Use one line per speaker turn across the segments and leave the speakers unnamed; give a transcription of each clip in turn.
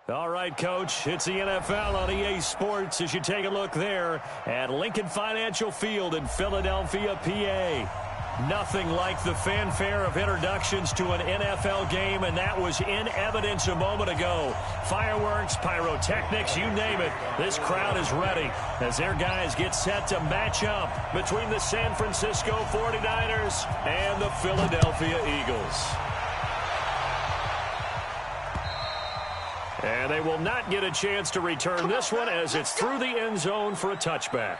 All right, Coach, it's the NFL on EA Sports as you take a look there at Lincoln Financial Field in Philadelphia, PA. Nothing like the fanfare of introductions to an NFL game, and that was in evidence a moment ago. Fireworks, pyrotechnics, you name it. This crowd is ready as their guys get set to match up between the San Francisco 49ers and the Philadelphia Eagles. And they will not get a chance to return this one as it's through the end zone for a touchback.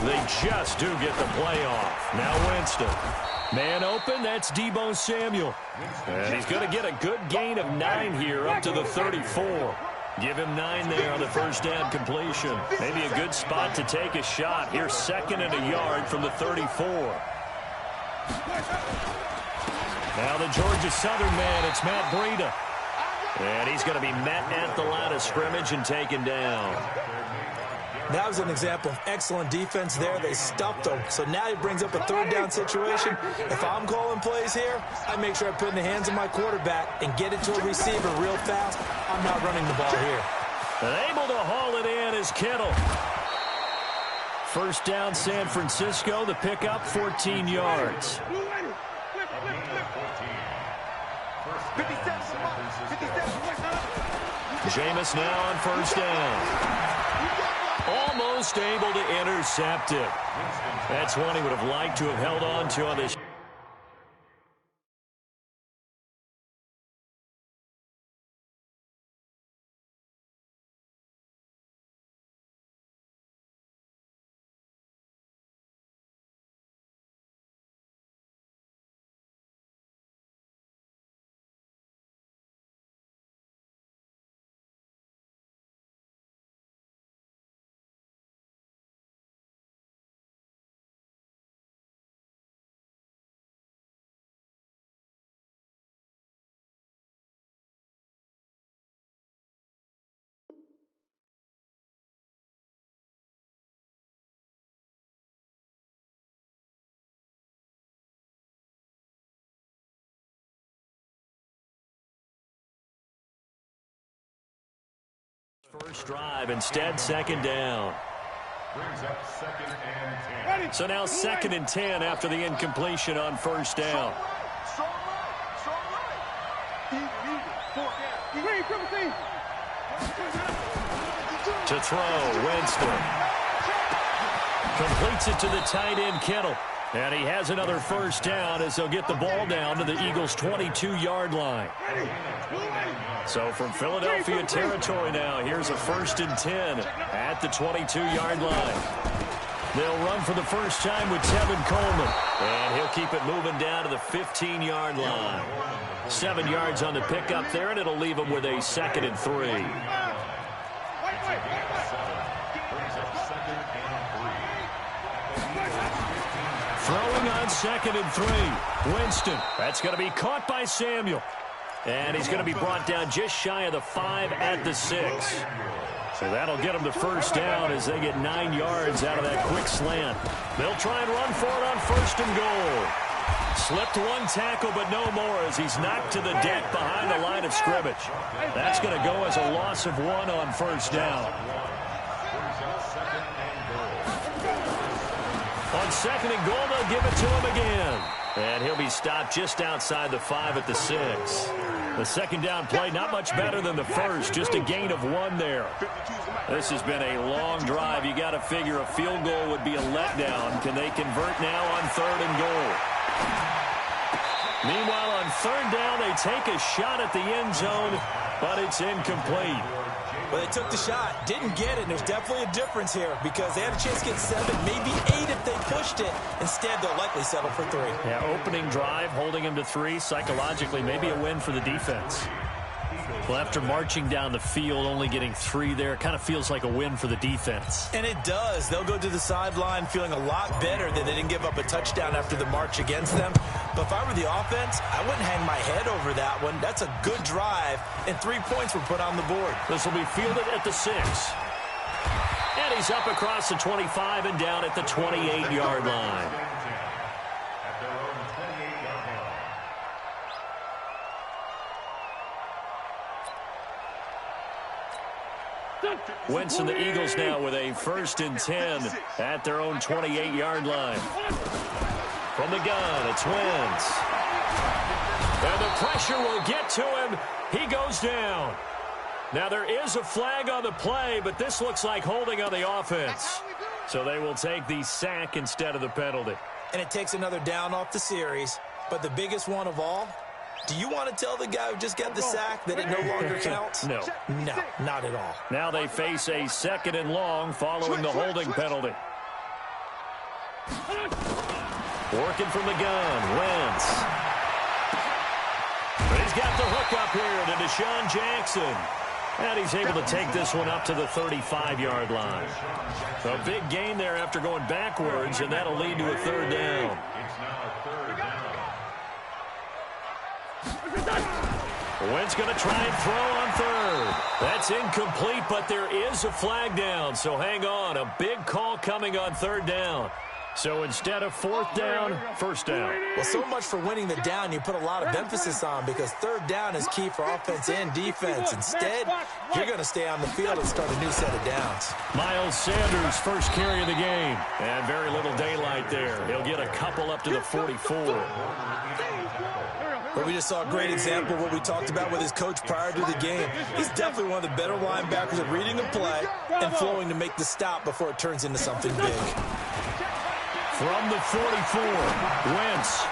They just do get the play off. Now Winston. Man open, that's Deebo Samuel. And he's going to get a good gain of 9 here up to the 34. Give him 9 there on the first down completion. Maybe a good spot to take a shot. Here's 2nd and a yard from the 34. Now the Georgia Southern man, it's Matt Breida. And he's going to be met at the line of scrimmage and taken down.
That was an example of excellent defense there. They stuffed him. So now he brings up a 3rd down situation. If I'm calling plays here, I make sure I put it in the hands of my quarterback and get it to a receiver real fast. I'm not running the ball here.
And able to haul it in is Kittle. First down, San Francisco. The pickup, 14 yards. Jameis now on first down. Almost able to intercept it. That's one he would have liked to have held on to on this. First drive, instead 2nd down. So now 2nd and 10 after the incompletion on first down. To throw, Winston. Completes it to the tight end, Kittle. And he has another first down as they'll get the ball down to the Eagles' 22-yard line. So from Philadelphia territory now, here's a 1st and 10 at the 22-yard line. They'll run for the first time with Tevin Coleman. And he'll keep it moving down to the 15-yard line. 7 yards on the pickup there, and it'll leave him with a 2nd and 3. Throwing on 2nd and 3. Winston. That's going to be caught by Samuel. And he's going to be brought down just shy of the 5 at the 6. So that'll get him the first down as they get 9 yards out of that quick slant. They'll try and run for it on 1st and goal. Slipped one tackle, but no more as he's knocked to the deck behind the line of scrimmage. That's going to go as a loss of 1 on first down. On 2nd and goal, they'll give it to him again. And he'll be stopped just outside the 5 at the 6. The 2nd down play, not much better than the first, just a gain of 1 there. This has been a long drive. You got to figure a field goal would be a letdown. Can they convert now on 3rd and goal? Meanwhile, on 3rd down, they take a shot at the end zone, but it's incomplete.
Well, they took the shot, didn't get it, and there's definitely a difference here because they had a chance to get 7, maybe 8 if they push pushed it. Instead, they'll likely settle for 3.
Yeah, opening drive, holding him to 3. Psychologically, maybe a win for the defense. Well, after marching down the field, only getting 3 there, it kind of feels like a win for the defense.
And it does. They'll go to the sideline feeling a lot better that they didn't give up a touchdown after the march against them. But if I were the offense, I wouldn't hang my head over that one. That's a good drive, and 3 points were put on the board.
This will be fielded at the 6. And he's up across the 25 and down at the 28-yard line. Wentz and the Eagles now with a 1st and 10 at their own 28-yard line. From the gun, it's Wentz. And the pressure will get to him. He goes down. Now there is a flag on the play, but this looks like holding on the offense. So they will take the sack instead of the penalty.
And it takes another down off the series. But the biggest one of all, do you want to tell the guy who just got the sack that it no longer counts?
No.
No, not at all.
Now they face a 2nd and long following the holding penalty. Working from the gun, Wentz. But he's got the hook up here to Deshaun Jackson. And he's able to take this one up to the 35-yard line. A big gain there after going backwards, and that'll lead to a 3rd down. Wentz going to try and throw on 3rd. That's incomplete, but there is a flag down, so hang on. A big call coming on 3rd down. So instead of 4th down, 1st down.
Well, so much for winning the down you put a lot of emphasis on, because 3rd down is key for offense and defense. Instead, you're going to stay on the field and start a new set of downs.
Miles Sanders, first carry of the game. And very little daylight there. He'll get a couple up to the 44.
But we just saw a great example of what we talked about with his coach prior to the game. He's definitely one of the better linebackers at reading a play and flowing to make the stop before it turns into something big.
From the 44, Wentz.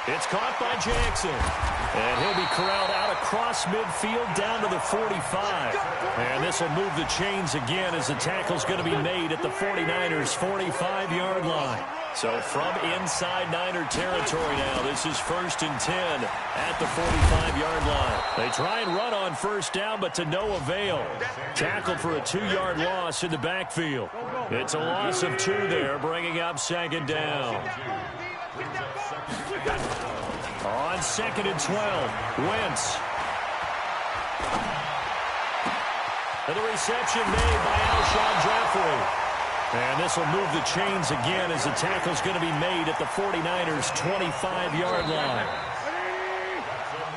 It's caught by Jackson. And he'll be corralled out across midfield down to the 45. And this will move the chains again as the tackle's going to be made at the 49ers' 45-yard line. So from inside Niner territory now, this is 1st and 10 at the 45-yard line. They try and run on 1st down, but to no avail. Tackled for a 2-yard loss in the backfield. It's a loss of 2 there, bringing up 2nd down. On 2nd and 12, Wentz. And the reception made by Alshon Jeffrey. And this will move the chains again as the tackle's going to be made at the 49ers' 25-yard line.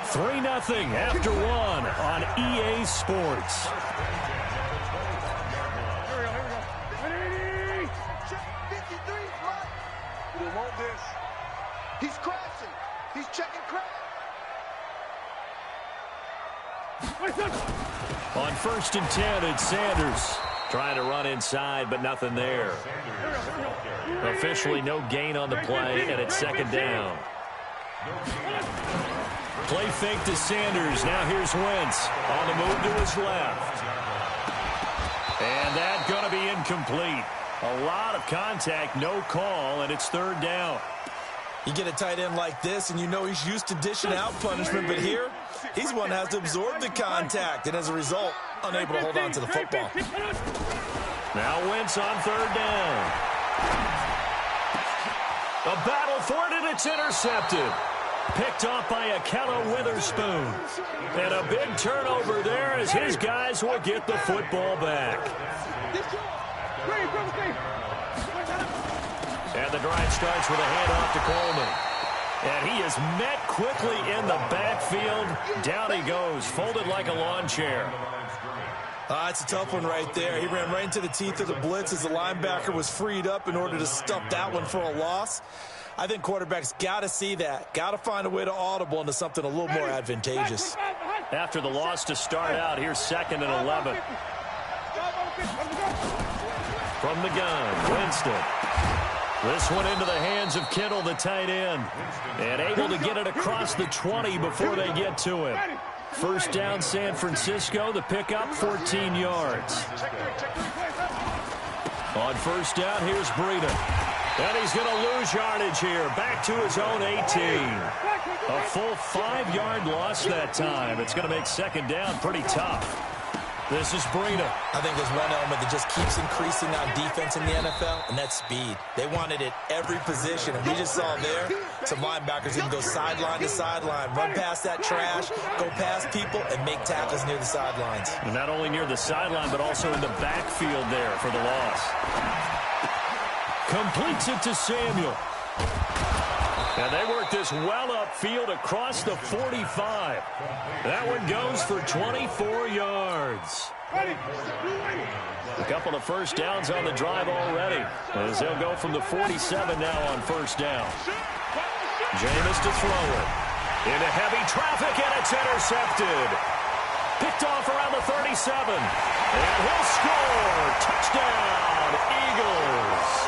3-0 after 1 on EA Sports.
He's crashing. He's checking crash.
On 1st and 10, it's Sanders. Trying to run inside, but nothing there. Officially no gain on the play, and it's 2nd down. Play fake to Sanders. Now here's Wentz on the move to his left. And that's going to be incomplete. A lot of contact, no call, and it's 3rd down.
You get a tight end like this, and you know he's used to dishing out punishment, but here, he's one that has to absorb the contact, and as a result, unable to hold on to the football.
Now Wentz on 3rd down. A battle for it, and it's intercepted. Picked off by Akello Witherspoon. And a big turnover there as his guys will get the football back. And the drive starts with a handoff to Coleman. And he is met quickly in the backfield. Down he goes, folded like a lawn chair.
It's a tough one right there. He ran right into the teeth of the blitz as the linebacker was freed up in order to stuff that one for a loss. I think quarterbacks got to see that. Got to find a way to audible into something a little more advantageous.
After the loss to start out, here's 2nd and 11. From the gun, Winston. This one into the hands of Kittle, the tight end. And able to get it across the 20 before they get to him. 1st down, San Francisco. The pickup, 14 yards. On 1st down, here's Breida. And he's going to lose yardage here. Back to his own 18. A full 5-yard loss that time. It's going to make second down pretty tough. This is Breida.
I think there's one element that just keeps increasing on defense in the NFL, and that's speed. They want it at every position, and we just saw there some linebackers who can go sideline to sideline, run past that trash, go past people, and make tackles near the sidelines.
And not only near the sideline, but also in the backfield there for the loss. Completes it to Samuel. And they work this well upfield across the 45. That one goes for 24 yards. A couple of first downs on the drive already, as they'll go from the 47 now on first down. Jameis to throw it. Into heavy traffic, and it's intercepted. Picked off around the 37. And he'll score. Touchdown, Eagles.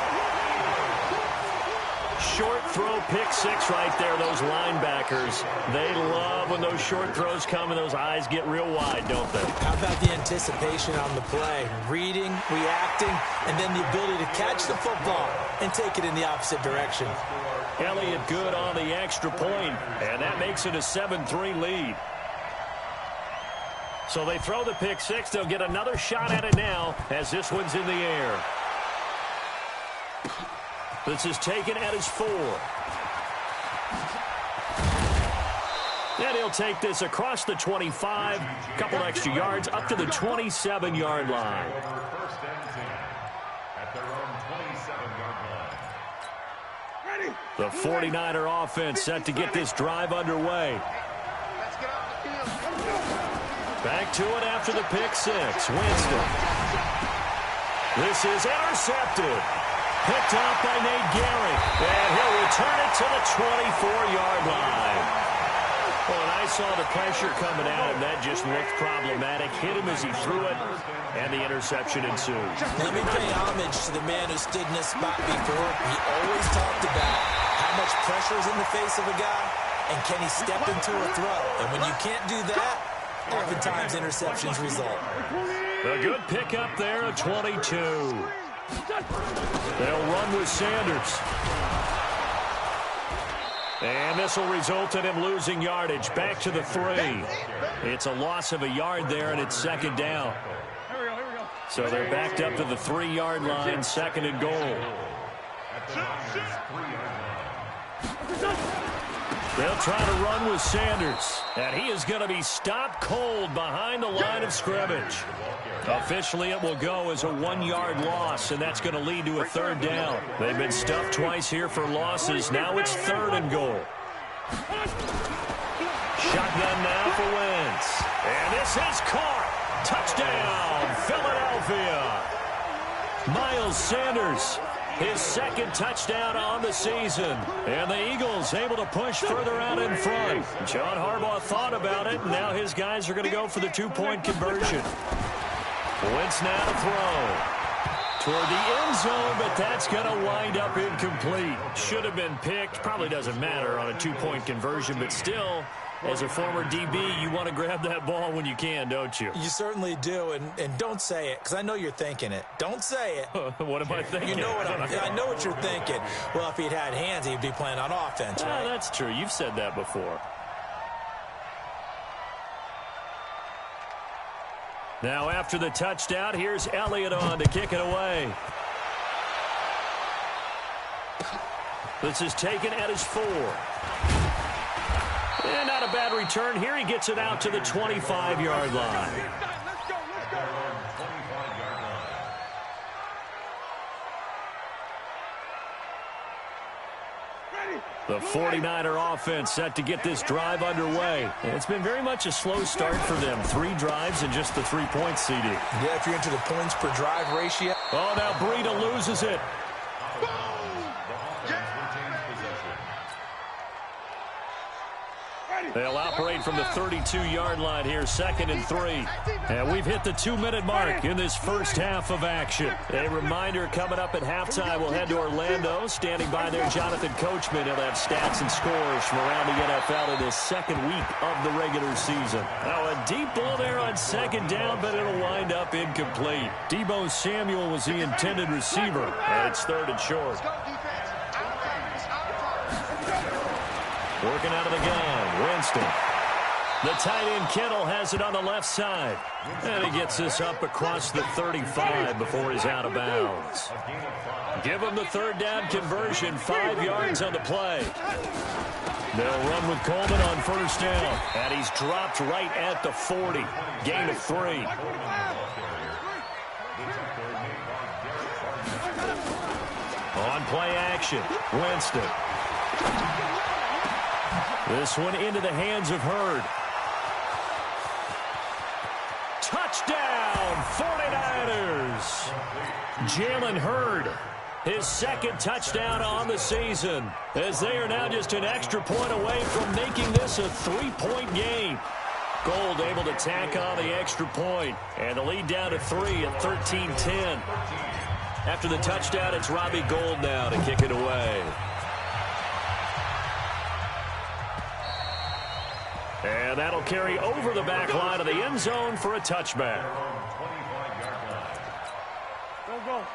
Short throw, pick six right there. Those linebackers, they love when those short throws come and those eyes get real wide, don't they?
How about the anticipation on the play? Reading, reacting, and then the ability to catch the football and take it in the opposite direction.
Elliott good on the extra point, and that makes it a 7-3 lead. So they throw the pick six. They'll get another shot at it now as this one's in the air. This is taken at his 4. And he'll take this across the 25, couple extra yards, up to the 27-yard line. The 49er offense set to get this drive underway. Back to it after the pick six. Winston. This is intercepted. Picked off by Nate Gehring. And he'll return it to the 24-yard line. Well, and I saw the pressure coming at him. That just looked problematic. Hit him as he threw it, and the interception ensued.
Let me pay homage to the man who stood in this spot before. He always talked about how much pressure is in the face of a guy, and can he step into a throw. And when you can't do that, oftentimes interceptions result.
A good pickup there, a 22. They'll run with Sanders. And this will result in him losing yardage. Back to the 3. It's a loss of a yard there, and it's second down. So they're backed up to the 3-yard line, second and goal. They'll try to run with Sanders. And he is going to be stopped cold behind the line of scrimmage. Officially, it will go as a 1-yard loss, and that's going to lead to a third down. They've been stuffed twice here for losses. Now it's third and goal. Shotgun now for Wentz. And this is caught. Touchdown, Philadelphia. Miles Sanders, his second touchdown on the season. And the Eagles able to push further out in front. John Harbaugh thought about it, and now his guys are going to go for the 2-point conversion. Wentz now to throw. Toward the end zone, but that's going to wind up incomplete. Should have been picked. Probably doesn't matter on a 2-point conversion, but still, as a former DB, you want to grab that ball when you can, don't you?
You certainly do, and don't say it, because I know you're thinking it. Don't say it.
What am I thinking?
You know what I know what you're thinking. Well, if he'd had hands, he'd be playing on offense, right?
That's true. You've said that before. Now, after the touchdown, here's Elliott on to kick it away. This is taken at his 4. And not a bad return here. He gets it out to the 25-yard line. The 49er offense set to get this drive underway. It's been very much a slow start for them. 3 drives and just the 3 points, CD.
Yeah, if you're into the points per drive ratio.
Oh, now Breida loses it. They'll operate from the 32-yard line here, second and 3. And we've hit the 2-minute mark in this first half of action. A reminder, coming up at halftime, we'll head to Orlando. Standing by there, Jonathan Coachman. He'll have stats and scores from around the NFL in this second week of the regular season. Now, a deep ball there on second down, but it'll wind up incomplete. Deebo Samuel was the intended receiver, and it's third and short. Working out of the gun, Winston. The tight end Kittle has it on the left side. And he gets this up across the 35 before he's out of bounds. Give him the third down conversion, 5 yards on the play. They'll run with Coleman on first down. And he's dropped right at the 40. Gain of 3. On play action, Winston. This one into the hands of Hurd. Touchdown, 49ers. Jalen Hurd, his second touchdown on the season, as they are now just an extra point away from making this a 3-point game. Gold able to tack on the extra point, and the lead down to 3 at 13-10. After the touchdown, it's Robbie Gould now to kick it away. And that'll carry over the back line of the end zone for a touchback.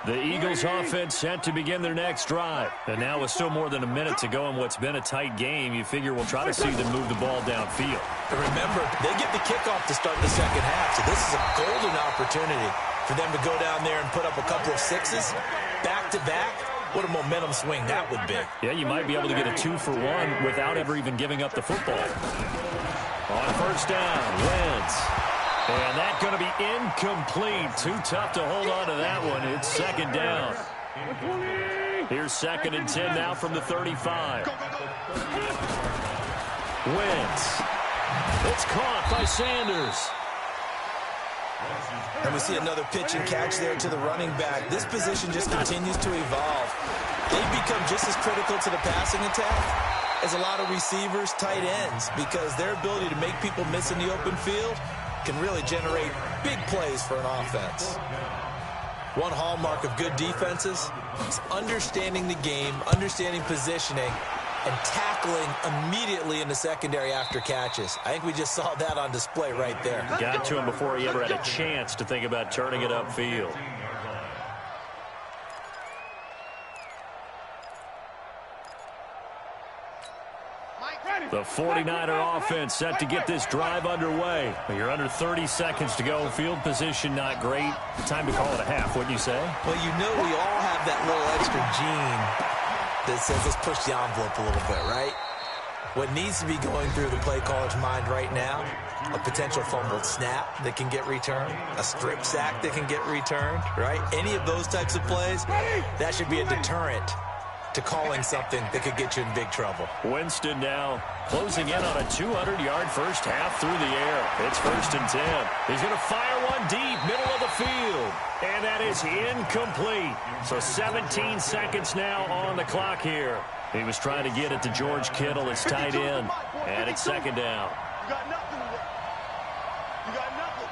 The Eagles offense set to begin their next drive. And now with still more than a minute to go in what's been a tight game, you figure we'll try to see them move the ball downfield.
And remember, they get the kickoff to start the second half, so this is a golden opportunity for them to go down there and put up a couple of sixes back-to-back. What a momentum swing that would be.
Yeah, you might be able to get a 2-for-1 without ever even giving up the football. On first down, Wentz. And that's going to be incomplete. Too tough to hold on to that one. It's second down. Here's 2nd and 10 now from the 35. Wentz. It's caught by Sanders.
And we see another pitch and catch there to the running back. This position just continues to evolve. They've become just as critical to the passing attack as a lot of receivers, tight ends, because their ability to make people miss in the open field can really generate big plays for an offense. One hallmark of good defenses is understanding the game, understanding positioning, and tackling immediately in the secondary after catches. I think we just saw that on display right there.
Got to him before he ever had a chance to think about turning it upfield. The 49er offense set to get this drive underway. You're under 30 seconds to go. Field position not great. Time to call it a half, wouldn't you say?
Well, you know we all have that little extra gene that says let's push the envelope a little bit, right? What needs to be going through the play caller's mind right now, a potential fumbled snap that can get returned, a strip sack that can get returned, right? Any of those types of plays, that should be a deterrent to calling something that could get you in big trouble.
Winston now closing in on a 200-yard first half through the air. It's 1st and 10. He's going to fire one deep, middle of the field. And that is incomplete. So 17 seconds now on the clock here. He was trying to get it to George Kittle, his tight end. And it's 2nd down.
You got nothing with it. You got nothing.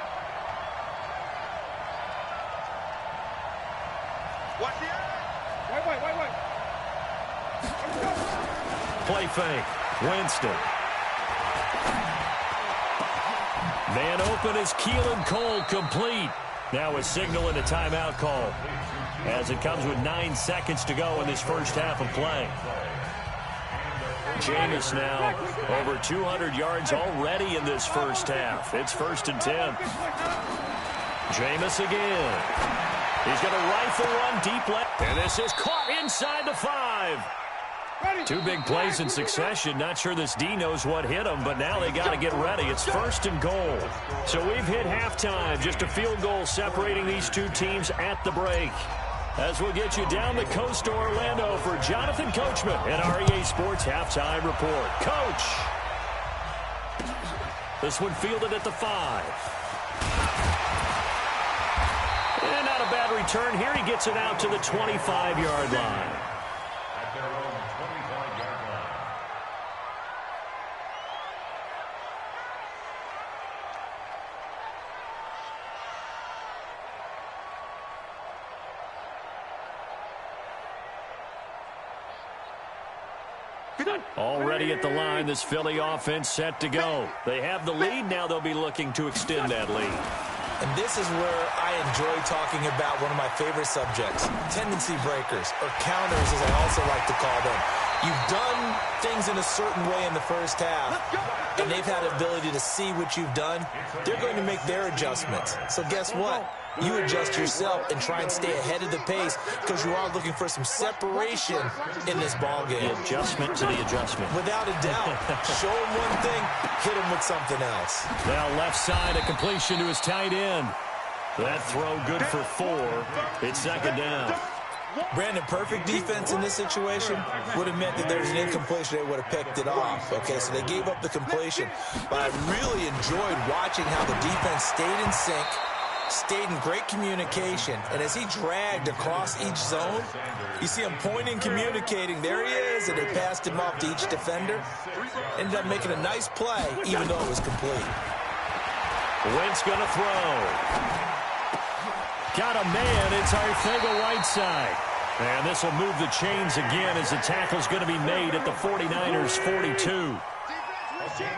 Watch the eye. Wait.
Play fake. Winston. Man open is Keelan Cole, complete. Now a signal and a timeout call as it comes with 9 seconds to go in this first half of play. Jameis now over 200 yards already in this first half. It's 1st and 10. Jameis again. He's going to rifle one deep left. And this is caught inside the 5. 2 big plays in succession. Not sure this D knows what hit him, but now they got to get ready. It's 1st and goal. So we've hit halftime. Just a field goal separating these two teams at the break. As we'll get you down the coast to Orlando for Jonathan Coachman at REA Sports Halftime Report. Coach. This one fielded at the 5. And not a bad return here. He gets it out to the 25-yard line. Already at the line, this Philly offense set to go. They have the lead. Now they'll be looking to extend that lead.
And this is where I enjoy talking about one of my favorite subjects, tendency breakers, or counters as I also like to call them. you've done things in a certain way in the first half, and they've had the ability to see what you've done, they're going to make their adjustments. So guess what? You adjust yourself and try and stay ahead of the pace because you are looking for some separation in this ball game.
The adjustment to the adjustment.
Without a doubt. Show him one thing, hit him with something else.
Now left side, a completion to his tight end. That throw good for 4. It's second down.
Brandon, perfect defense in this situation would have meant that there's an incompletion. They would have picked it off. Okay, so they gave up the completion. But I really enjoyed watching how the defense stayed in sync, stayed in great communication, and as he dragged across each zone, you see him pointing, communicating. There he is, and they passed him off to each defender. Ended up making a nice play, even though it was complete.
Wentz going to throw. Got a man. It's Arcega-Whiteside. And this will move the chains again as the tackle's going to be made at the 49ers' 42.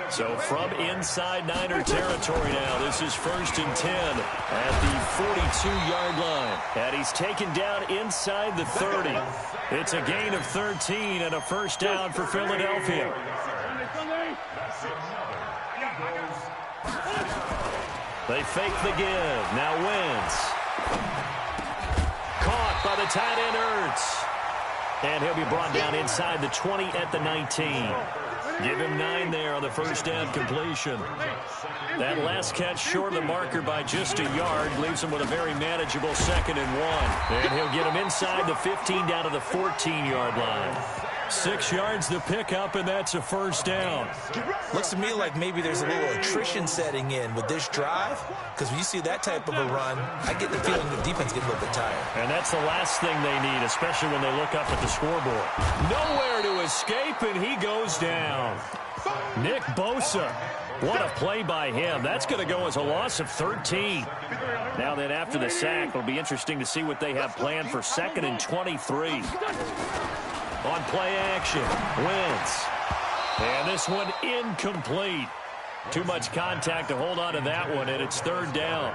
So from inside Niner territory now, this is 1st and 10 at the 42-yard line. And he's taken down inside the 30. It's a gain of 13 and a first down for Philadelphia. They fake the give. Now Wentz. Caught by the tight end Ertz. And he'll be brought down inside the 20 at the 19. Give him 9 there on the first down completion. That last catch short of the marker by just a yard leaves him with a very manageable 2nd and 1. And he'll get him inside the 15 down to the 14-yard line. 6 yards to pick up, and that's a first down.
Looks to me like maybe there's a little attrition setting in with this drive, because when you see that type of a run, I get the feeling the defense gets a little bit tired.
And that's the last thing they need, especially when they look up at the scoreboard. Nowhere to escape, and he goes down. Nick Bosa. What a play by him. That's going to go as a loss of 13. Now then, after the sack, it'll be interesting to see what they have planned for 2nd and 23. On play action, Wentz. And this one incomplete. Too much contact to hold on to that one, and it's 3rd down.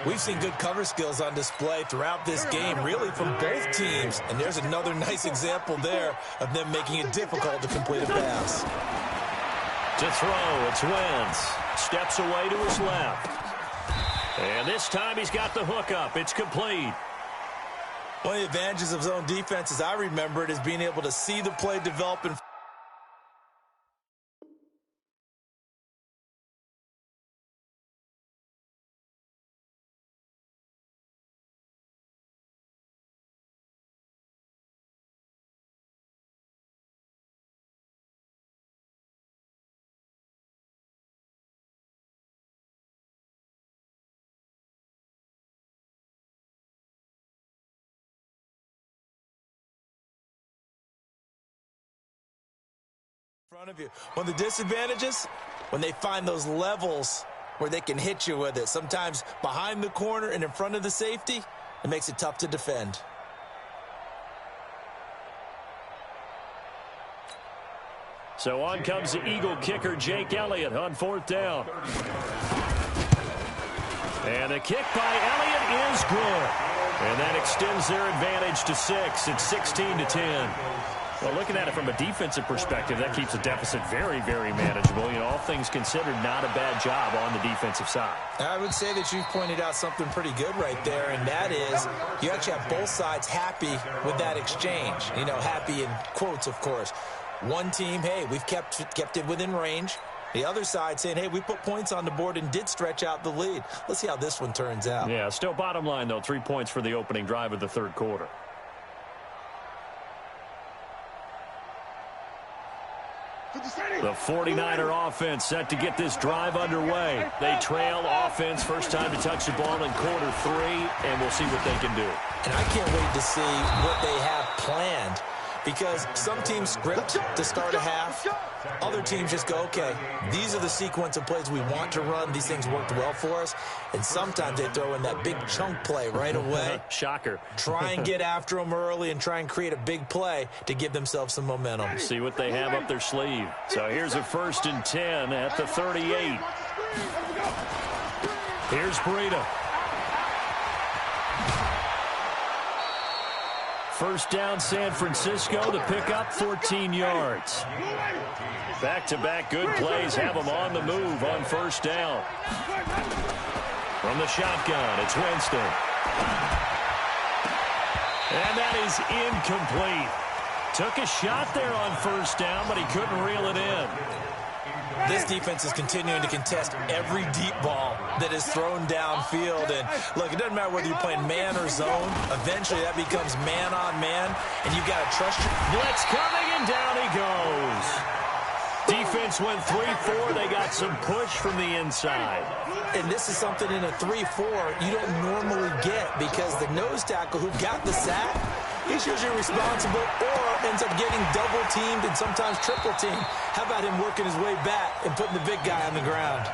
We've seen good cover skills on display throughout this game, really from both teams. And there's another nice example there of them making it difficult to complete a pass.
To throw, it's Wentz. Steps away to his left. And this time he's got the hook up. It's complete.
One of the advantages of zone defense, as I remember it, is being able to see the play develop in front of you. One of the disadvantages, when they find those levels where they can hit you with it, sometimes behind the corner and in front of the safety, it makes it tough to defend.
So on comes the Eagle kicker, Jake Elliott, on 4th down. And the kick by Elliott is good. And that extends their advantage to 6. It's 16-10. Well, looking at it from a defensive perspective, that keeps the deficit very, very manageable. You know, all things considered, not a bad job on the defensive side.
I would say that you've pointed out something pretty good right there, and that is you actually have both sides happy with that exchange. You know, happy in quotes, of course. One team, hey, we've kept it within range. The other side saying, hey, we put points on the board and did stretch out the lead. Let's see how this one turns out.
Yeah, still bottom line, though, 3 points for the opening drive of the 3rd quarter. The 49er offense set to get this drive underway. They trail offense, first time to touch the ball in quarter 3, and we'll see what they can do.
And I can't wait to see what they have planned, because some teams script to start a half. Other teams just go, okay, these are the sequence of plays we want to run. These things worked well for us. And sometimes they throw in that big chunk play right away.
Shocker.
Try and get after them early and try and create a big play to give themselves some momentum.
See what they have up their sleeve. So here's a 1st and 10 at the 38. Here's Breida. First down, San Francisco. The pickup, 14 yards. Back-to-back good plays have them on the move on first down. From the shotgun, it's Winston. And that is incomplete. Took a shot there on first down, but he couldn't reel it in.
This defense is continuing to contest every deep ball that is thrown downfield. And, look, it doesn't matter whether you're playing man or zone. Eventually, that becomes man-on-man, and you've got to trust your...
Blitz coming, and down he goes. Defense went 3-4. They got some push from the inside.
And this is something in a 3-4 you don't normally get because the nose tackle who got the sack, he's usually responsible or ends up getting double-teamed and sometimes triple-teamed. How about him working his way back and putting the big guy on the ground?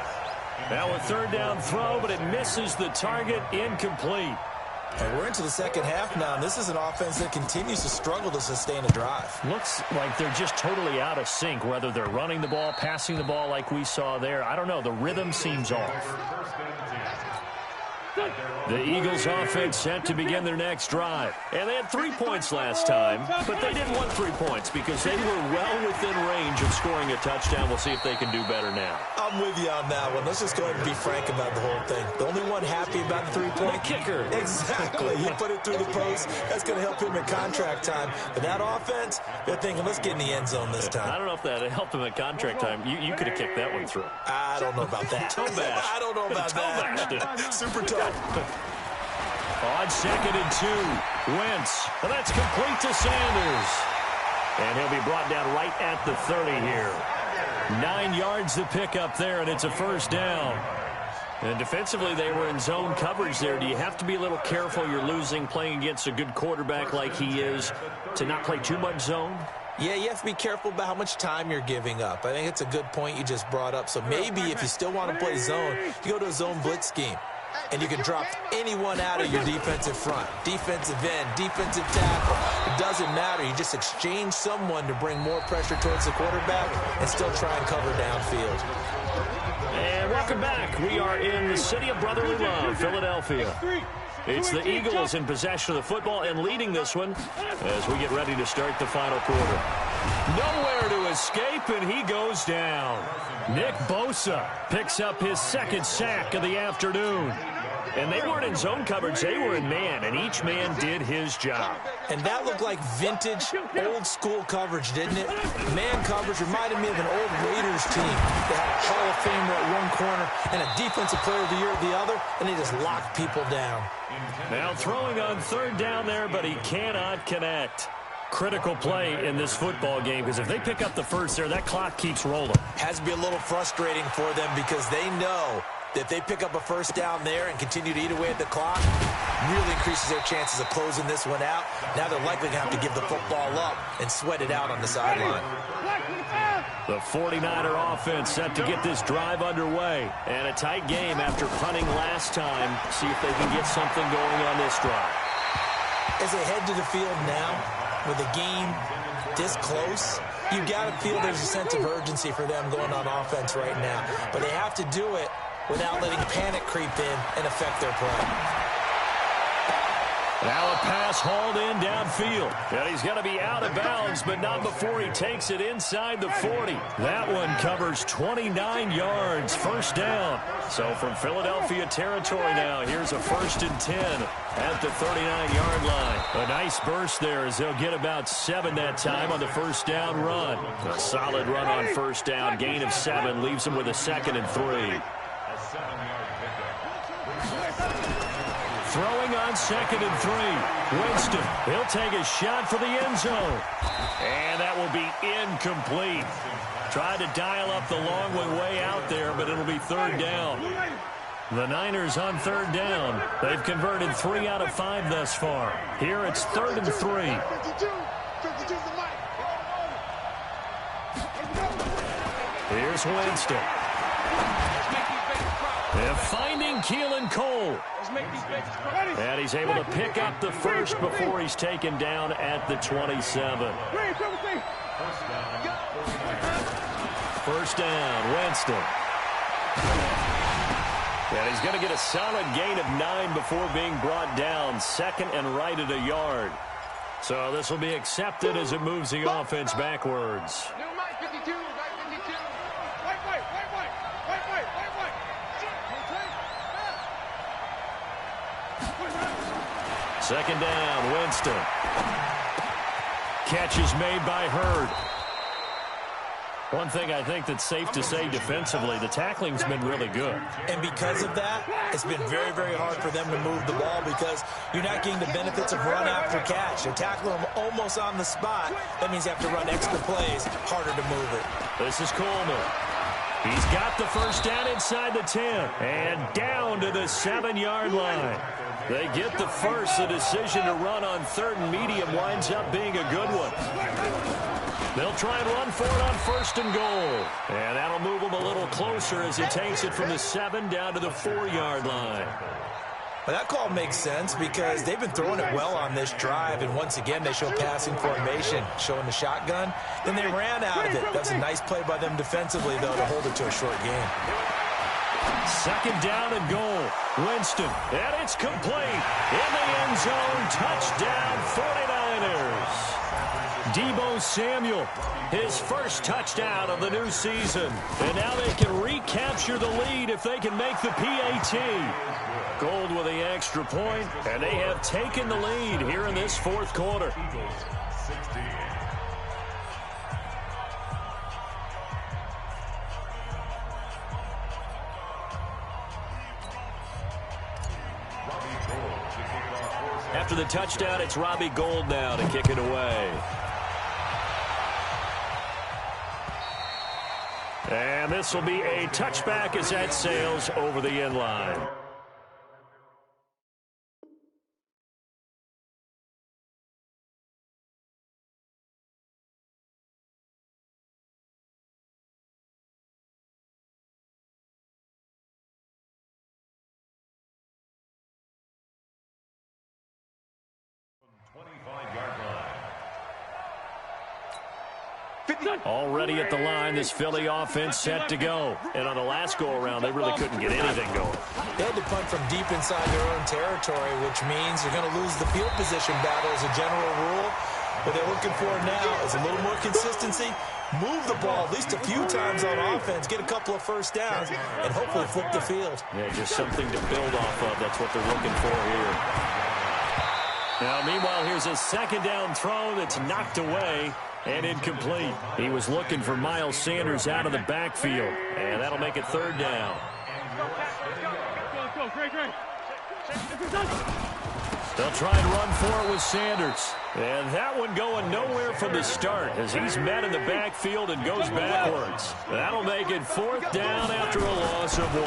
Now a third down throw, but it misses the target, incomplete.
And we're into the second half now, and this is an offense that continues to struggle to sustain a drive.
Looks like they're just totally out of sync, whether they're running the ball, passing the ball like we saw there. I don't know. The rhythm seems off. The Eagles offense set to begin their next drive. And they had 3 points last time, but they didn't want 3 points because they were well within range of scoring a touchdown. We'll see if they can do better now.
I'm with you on that one. Let's just go ahead and be frank about the whole thing. The only one happy about the 3-point
kicker.
Exactly. He put it through the post. That's going to help him at contract time. But that offense, they're thinking, let's get in the end zone this time.
I don't know if that helped him at contract time. You could have kicked that one through.
I don't know about that.
Toe bash.
I don't know about that. Super tough.
On 2nd and 2, Wentz. Well, that's complete to Sanders. And he'll be brought down right at the 30 here. 9 yards to pick up there, and it's a first down. And defensively, they were in zone coverage there. Do you have to be a little careful? You're losing playing against a good quarterback like he is to not play too much zone?
Yeah, you have to be careful about how much time you're giving up. I think it's a good point you just brought up. So maybe if you still want to play zone, you go to a zone blitz scheme. And you can drop anyone out of your defensive front. Defensive end, defensive tackle. It doesn't matter. You just exchange someone to bring more pressure towards the quarterback and still try and cover downfield.
And welcome back. We are in the city of brotherly love, Philadelphia. It's the Eagles in possession of the football and leading this one as we get ready to start the final quarter. Nowhere to escape, and he goes down. Nick Bosa picks up his second sack of the afternoon. And they weren't in zone coverage, they were in man, and each man did his job.
And that looked like vintage, old-school coverage, didn't it? Man coverage reminded me of an old Raiders team. They had a Hall of Famer at one corner and a Defensive Player of the Year at the other, and they just locked people down.
Now throwing on third down there, but he cannot connect. Critical play in this football game because if they pick up the first there, that clock keeps rolling.
Has to be a little frustrating for them because they know that if they pick up a first down there and continue to eat away at the clock, really increases their chances of closing this one out. Now they're likely going to have to give the football up and sweat it out on the sideline.
The 49er offense set to get this drive underway. And a tight game after punting last time. See if they can get something going on this drive.
As they head to the field now, with the game this close, you got to feel there's a sense of urgency for them going on offense right now. But they have to do it without letting panic creep in and affect their play.
Now a pass hauled in downfield. And he's going to be out of bounds, but not before he takes it inside the 40. That one covers 29 yards, first down. So from Philadelphia territory now, here's a 1st and 10 at the 39-yard line. A nice burst there as they'll get about 7 that time on the first down run. A solid run on first down, gain of 7, leaves them with a 2nd and 3. Throwing on 2nd and 3. Winston, he'll take a shot for the end zone. And that will be incomplete. Tried to dial up the long one way out there, but it'll be 3rd down. The Niners on 3rd down. They've converted 3 out of 5 thus far. Here it's 3rd and 3. Here's Winston. They're finding Keelan Cole. And he's able to pick up the first before he's taken down at the 27. First down, Winston. And he's going to get a solid gain of 9 before being brought down. 2nd and right at a yard. So this will be accepted as it moves the offense backwards. Second down, Winston. Catch is made by Hurd. One thing I think that's safe to say defensively, the tackling's been really good.
And because of that, it's been very, very hard for them to move the ball because you're not getting the benefits of run after catch. They're tackling them almost on the spot. That means you have to run extra plays, harder to move it.
This is Coleman. He's got the first down inside the 10 and down to the 7-yard line. They get the first. The decision to run on third and medium winds up being a good one. They'll try and run for it on first and goal. And that'll move them a little closer as he takes it from the 7 down to the 4-yard line.
Well, that call makes sense because they've been throwing it well on this drive, and once again they show passing formation, showing the shotgun. Then they ran out of it. That's a nice play by them defensively, though, to hold it to a short game.
Second down and goal. Winston, and it's complete. In the end zone, touchdown 49ers. Deebo Samuel, his first touchdown of the new season. And now they can recapture the lead if they can make the PAT. Gold with the extra point, and they have taken the lead here in this fourth quarter. After the touchdown, it's Robbie Gould now to kick it away. And this will be a touchback as that sails over the end line. Already at the line, this Philly offense set to go. And on the last go-around, they really couldn't get anything going.
They had to punt from deep inside their own territory, which means you're going to lose the field position battle as a general rule. What they're looking for now is a little more consistency, move the ball at least a few times on offense, get a couple of first downs, and hopefully flip the field.
Yeah, just something to build off of. That's what they're looking for here. Now, meanwhile, here's a second down throw that's knocked away and incomplete. He was looking for Miles Sanders out of the backfield, and that'll make it third down. They'll try and run for it with Sanders. And that one going nowhere from the start as he's met in the backfield and goes backwards. That'll make it fourth down after a loss of 1.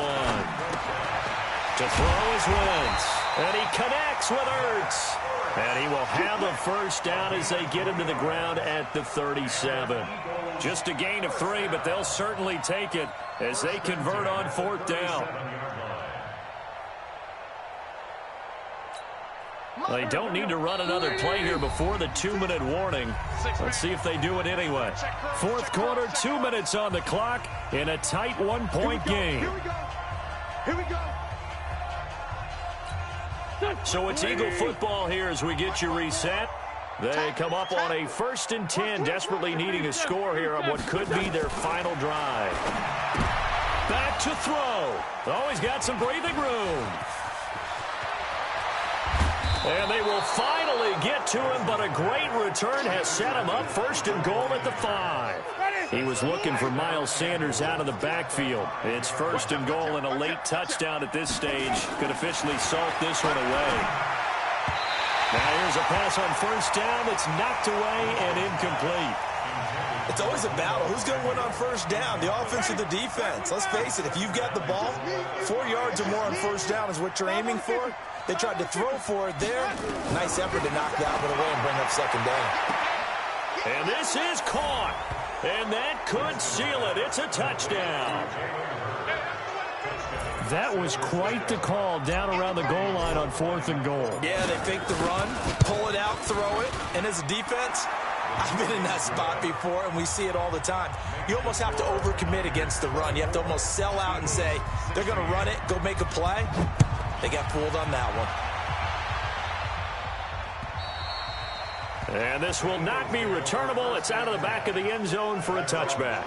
To throw is Wentz. And he connects with Ertz. And he will have a first down as they get him to the ground at the 37. Just a gain of 3, but they'll certainly take it as they convert on fourth down. They don't need to run another play here before the 2-minute warning. Let's see if they do it anyway. Fourth quarter, 2 minutes on the clock in a tight 1-point game.
Here we go.
So it's Eagle football here as we get you reset. They come up on a 1st and 10, desperately needing a score here on what could be their final drive. Back to throw. Always got some breathing room. And they will finally get to him, but a great return has set him up 1st and goal at the 5. He was looking for Miles Sanders out of the backfield. It's 1st and goal and a late touchdown at this stage. Could officially salt this one away. Now here's a pass on 1st down that's knocked away and incomplete.
It's always a battle. Who's going to win on 1st down, the offense or the defense? Let's face it, if you've got the ball, 4 yards or more on 1st down is what you're aiming for. They tried to throw for it there. Nice effort to knock that one away and bring up 2nd down.
And this is caught. And that could seal it. It's a touchdown. That was quite the call down around the goal line on 4th and goal.
Yeah, they fake the run, pull it out, throw it. And as a defense, I've been in that spot before, and we see it all the time. You almost have to overcommit against the run. You have to almost sell out and say, they're going to run it, go make a play. They got fooled on that one.
And this will not be returnable. It's out of the back of the end zone for a touchback.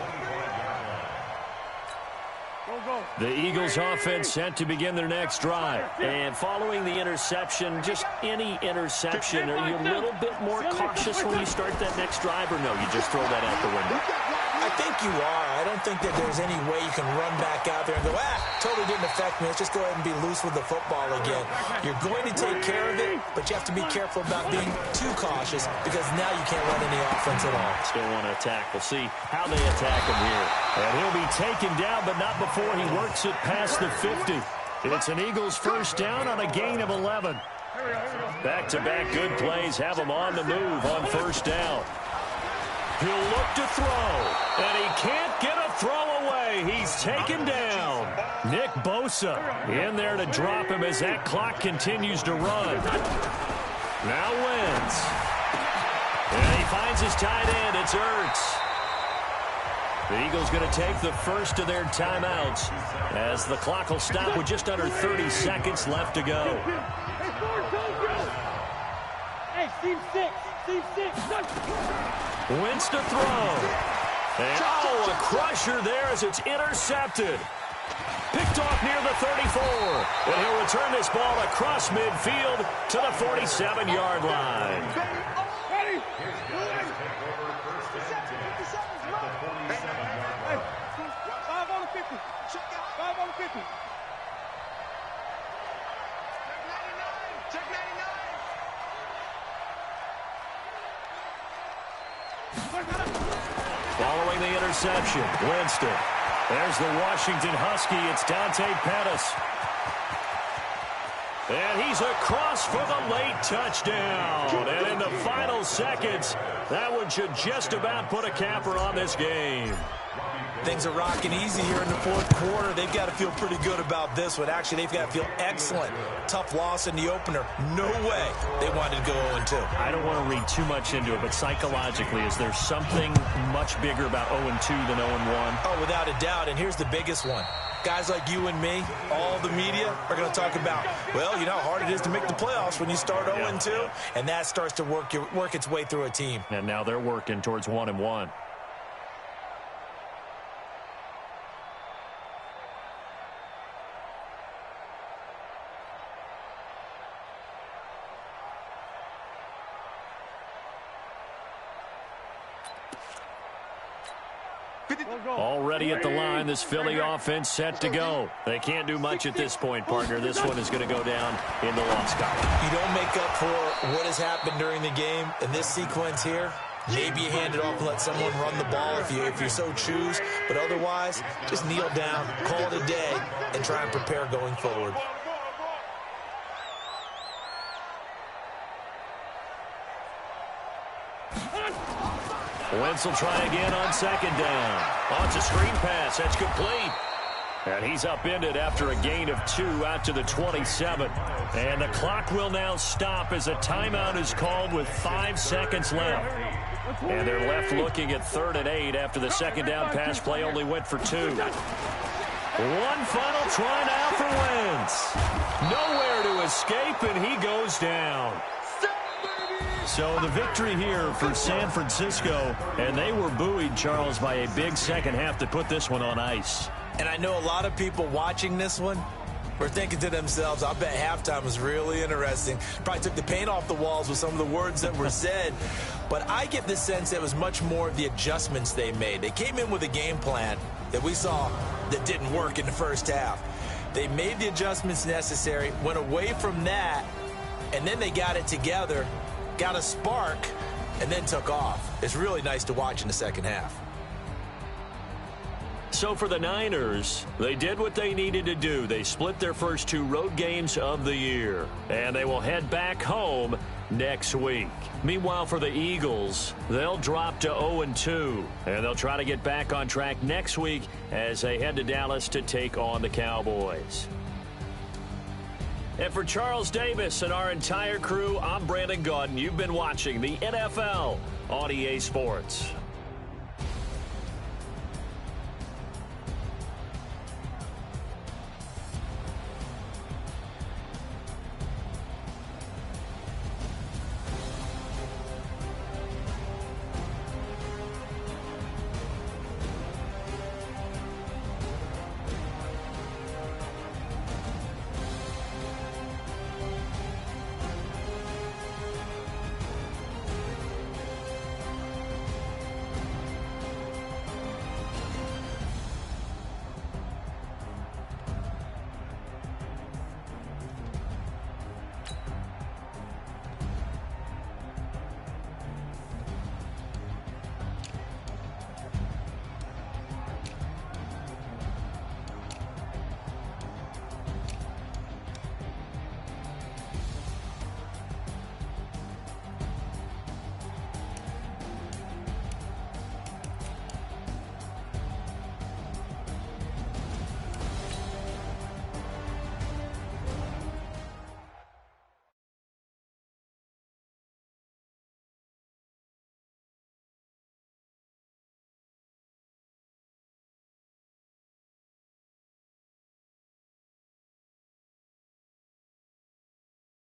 The Eagles offense set to begin their next drive. And following the interception, just any interception, are you a little bit more cautious when you start that next drive, or no, you just throw that out the window?
I think you are. I don't think that there's any way you can run back out there and go, totally didn't affect me. Let's just go ahead and be loose with the football again. You're going to take care of it, but you have to be careful about being too cautious because now you can't run any offense at all.
Still want to attack. We'll see how they attack him here. And he'll be taken down, but not before he works it past the 50. It's an Eagles first down on a gain of 11. Back-to-back good plays have him on the move on first down. He'll look to throw, and he can't get a throw away. He's taken down. Nick Bosa in there to drop him as that clock continues to run. Now wins. And he finds his tight end. It's Ertz. The Eagles going to take the first of their timeouts as the clock will stop with just under 30 seconds left to go.
Hey, Steve 6.
Wins to throw. And, a crusher there as it's intercepted. Picked off near the 34. And he'll return this ball across midfield to the 47-yard line.
Ready? 5 on the 50. 5 on the 50.
Check 99.
Following the interception, Winston. There's the Washington Husky. It's Dante Pettis. And he's across for the late touchdown. And in the final seconds, that one should just about put a capper on this game.
Things are rocking easy here in the fourth quarter. They've got to feel pretty good about this one. Actually, they've got to feel excellent. Tough loss in the opener. No way they wanted to go 0-2.
I don't want to read too much into it, but psychologically, is there something much bigger about 0-2 than 0-1?
Oh, without a doubt, and here's the biggest one. Guys like you and me, all the media, are going to talk about, well, you know how hard it is to make the playoffs when you start 0-2, and that starts to work its way through a team.
And now they're working towards 1-1. Already at the line, this Philly offense set to go. They can't do much at this point, partner. This one is going to go down in the loss column.
You don't make up for what has happened during the game in this sequence here. Maybe you hand it off and let someone run the ball if you so choose. But otherwise, just kneel down, call it a day, and try and prepare going forward.
Wentz will try again on second down. Oh, it's a screen pass. That's complete. And he's upended after a gain of 2 out to the 27. And the clock will now stop as a timeout is called with 5 seconds left. And they're left looking at 3rd and 8 after the second down pass play only went for 2. One final try now for Wentz. Nowhere to escape, and he goes down. So the victory here for San Francisco, and they were buoyed, Charles, by a big second half to put this one on ice.
And I know a lot of people watching this one were thinking to themselves, I bet halftime was really interesting. Probably took the paint off the walls with some of the words that were said. But I get the sense that it was much more of the adjustments they made. They came in with a game plan that we saw that didn't work in the first half. They made the adjustments necessary, went away from that, and then they got it together, got a spark, and then took off. It's really nice to watch in the second half.
So for the Niners, they did what they needed to do. They split their first 2 road games of the year, and they will head back home next week. Meanwhile, for the Eagles, they'll drop to 0-2, and they'll try to get back on track next week as they head to Dallas to take on the Cowboys. And for Charles Davis and our entire crew, I'm Brandon Gaudin. You've been watching the NFL on EA Sports.